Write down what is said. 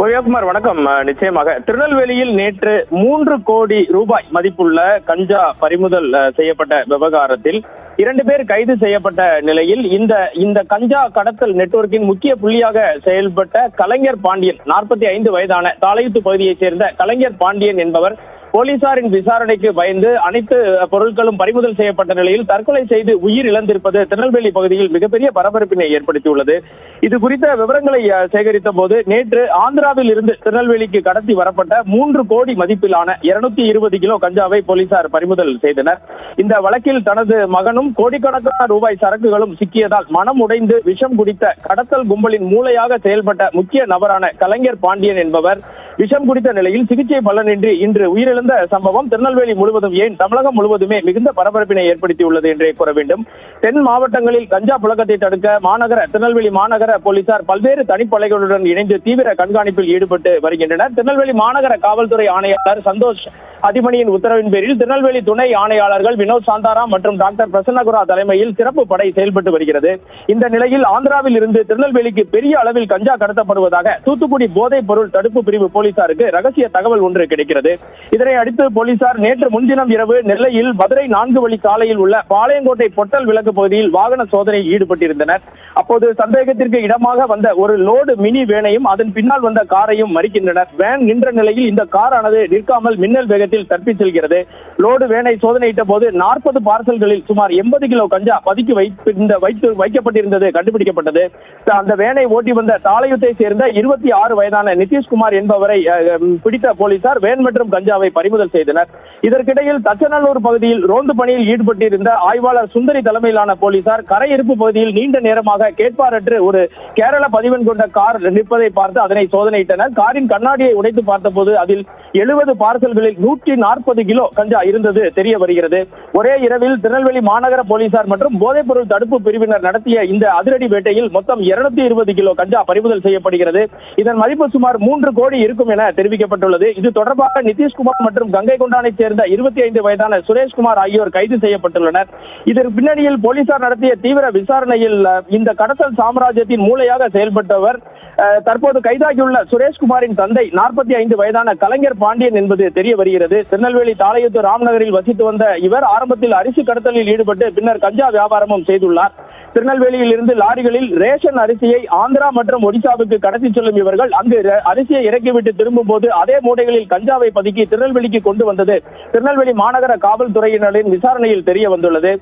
உதயகுமார் வணக்கம். நிச்சயமாக திருநெல்வேலியில் நேற்று 3 கோடி ரூபாய் மதிப்புள்ள கஞ்சா பறிமுதல் செய்யப்பட்ட விவகாரத்தில் 2 பேர் கைது செய்யப்பட்ட நிலையில் இந்த கஞ்சா கடத்தல் நெட்வொர்க்கின் முக்கிய புள்ளியாக செயல்பட்ட கலைஞர் பாண்டியன் 45 வயதான தாளையூத்து பகுதியைச் சேர்ந்த கலைஞர் பாண்டியன் என்பவர் போலீசாரின் விசாரணைக்கு பயந்து அனைத்து பொருட்களும் பறிமுதல் செய்யப்பட்ட நிலையில் தற்கொலை செய்து உயிர் இழந்திருப்பது திருநெல்வேலி பகுதியில் மிகப்பெரிய பரபரப்பினை ஏற்படுத்தியுள்ளது. இது குறித்த விவரங்களை சேகரித்த போது நேற்று ஆந்திராவில் இருந்து திருநெல்வேலிக்கு கடத்தி வரப்பட்ட 3 கோடி மதிப்பிலான 220 கிலோ கஞ்சாவை போலீசார் பறிமுதல் செய்தனர். இந்த வழக்கில் தனது மகனும் கோடிக்கணக்கான ரூபாய் சரக்குகளும் சிக்கியதால் மனம் உடைந்து விஷம் குடித்த கடத்தல் கும்பலின் மூளையாக செயல்பட்ட முக்கிய நபரான கலைஞர் பாண்டியன் என்பவர் விஷம் குடித்த நிலையில் சிகிச்சை பலனின்றி இன்று உயிரிழந்த சம்பவம் திருநெல்வேலி முழுவதும் ஏன் தமிழகம் முழுவதுமே மிகுந்த பரபரப்பினை ஏற்படுத்தியுள்ளது என்றே கூற வேண்டும். தென் மாவட்டங்களில் கஞ்சா புழக்கத்தை தடுக்க திருநெல்வேலி மாநகர போலீசார் பல்வேறு தனிப்படைகளுடன் இணைந்து தீவிர கண்காணிப்பில் ஈடுபட்டு வருகின்றனர். திருநெல்வேலி மாநகர காவல்துறை ஆணையாளர் சந்தோஷ் அதிமணியின் உத்தரவின் பேரில் திருநெல்வேலி துணை ஆணையாளர்கள் வினோத் சாந்தாராம் மற்றும் டாக்டர் பிரசன்னகுரா தலைமையில் சிறப்பு படை செயல்பட்டு வருகிறது. இந்த நிலையில் ஆந்திராவில் இருந்து திருநெல்வேலிக்கு பெரிய அளவில் கஞ்சா கடத்தப்படுவதாக தூத்துக்குடி போதைப் பொருள் தடுப்பு பிரிவு போலீசாருக்கு ரகசிய தகவல் ஒன்று கிடைக்கிறது. இதனை அடுத்து போலீசார் நேற்று முன்தினம் இரவு நெல்லையில் மதுரை 4 வழி சாலையில் உள்ள பாளையங்கோட்டை பொட்டல் விளக்கு பகுதியில் வாகன சோதனையில் ஈடுபட்டிருந்தனர். அப்போது சந்தேகத்திற்கு இடமாக வந்த ஒரு லோடு மினி வேனையும் அதன் பின்னால் வந்த காரையும் மறிக்கின்றனர். வேன் நின்ற நிலையில் இந்த காரானது நிற்காமல் மின்னல் வேகத்தில் தப்பி செல்கிறது. லோடு வேனை சோதனையிட்ட போது 40 பார்சல்களில் சுமார் 80 கிலோ கஞ்சா பதுக்கி வைக்கப்பட்டிருந்தது கண்டுபிடிக்கப்பட்டது. அந்த வேனை ஓட்டி வந்த தாளையூத்தை சேர்ந்த 26 வயதான நிதிஷ்குமார் என்பவரை பிடித்த போலீசார் வேன் மற்றும் கஞ்சாவை பறிமுதல் செய்தனர். இதற்கிடையில் தச்சநல்லூர் பகுதியில் ரோந்து பணியில் ஈடுபட்டிருந்த ஆய்வாளர் சுந்தரி தலைமையிலான போலீசார் கரையிருப்பு பகுதியில் நீண்ட நேரமாக கேட்பாரற்று ஒரு கேரள பதிவெண் கொண்ட கார் நிற்பதை பார்த்து அதனை சோதனையிட்டனர். காரின் கண்ணாடியை உடைத்து பார்த்தபோது அதில் 70 பார்சல்களில் 140 கிலோ கஞ்சா இருந்தது தெரிய வருகிறது. ஒரே இரவில் திருநெல்வேலி மாநகர போலீசார் மற்றும் போதைப் பொருள் தடுப்பு பிரிவினர் நடத்திய இந்த அதிரடி வேட்டையில் மொத்தம் 220 கிலோ கஞ்சா பறிமுதல் செய்யப்படுகிறது. இதன் மதிப்பு சுமார் 3 கோடி இருக்கும் என தெரிவிக்கப்பட்டுள்ளது. இது தொடர்பாக நிதிஷ்குமார் மற்றும் கங்கை கொண்டானை சேர்ந்த 25 வயதான சுரேஷ்குமார் ஆகியோர் கைது செய்யப்பட்டுள்ளனர். இதன் பின்னணியில் போலீசார் நடத்திய தீவிர விசாரணையில் இந்த கடத்தல் சாம்ராஜ்யத்தின் மூளையாக செயல்பட்டவர் தற்போது கைதாகியுள்ள சுரேஷ்குமாரின் தந்தை 45 வயதான கலைஞர் பாண்டியன் என்பது தெரிய வருகிறது. திருநெல்வேலி தாளையூத்து ராம்நகரில் வசித்து வந்த இவர் ஆரம்பத்தில் அரிசி கடத்தலில் ஈடுபட்டு பின்னர் கஞ்சா வியாபாரமும் செய்துள்ளார். திருநெல்வேலியில் இருந்து லாரிகளில் ரேஷன் அரிசியை ஆந்திரா மற்றும் ஒடிசாவுக்கு கடத்தி செல்லும் இவர்கள் அங்கு அரிசியை இறக்கிவிட்டு திரும்பும் போது அதே மூட்டைகளில் கஞ்சாவை பதுக்கி திருநெல்வேலிக்கு கொண்டு வந்தது திருநெல்வேலி மாநகர காவல்துறையினரின் விசாரணையில் தெரிய வந்துள்ளது.